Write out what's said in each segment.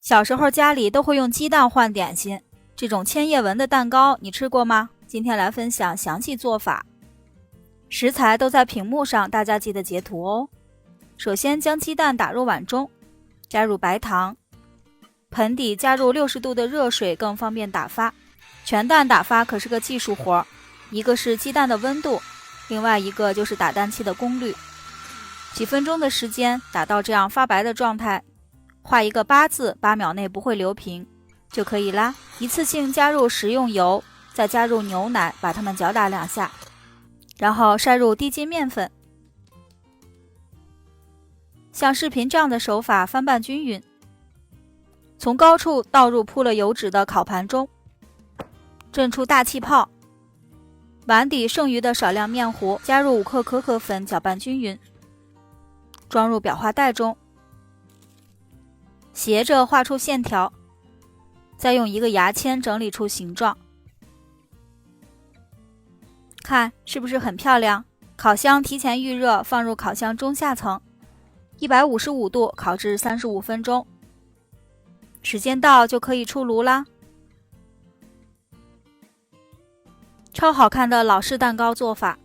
小时候家里都会用鸡蛋换点心，这种千叶纹的蛋糕你吃过吗？今天来分享详细做法。食材都在屏幕上，大家记得截图哦。首先将鸡蛋打入碗中，加入白糖，盆底加入60度的热水，更方便打发。全蛋打发可是个技术活，一个是鸡蛋的温度，另外一个就是打蛋器的功率。几分钟的时间打到这样发白的状态，画一个8字，8秒内不会流平就可以啦。一次性加入食用油，再加入牛奶，把它们搅打2下，然后筛入低筋面粉，像视频这样的手法翻拌均匀，从高处倒入铺了油脂的烤盘中，震出大气泡。碗底剩余的少量面糊加入5克可可粉，搅拌均匀，装入裱花袋中，斜着画出线条，再用一个牙签整理出形状。看是不是很漂亮？烤箱提前预热，放入烤箱中下层，155度烤至35分钟，时间到就可以出炉啦。超好看的老式蛋糕做法，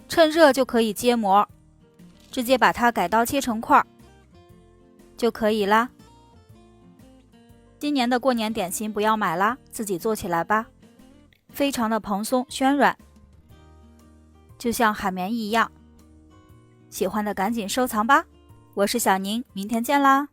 趁热就可以揭膜，直接把它改刀切成块就可以啦。今年的过年点心不要买啦，自己做起来吧，非常的蓬松暄软，就像海绵一样。喜欢的赶紧收藏吧，我是小宁，明天见啦。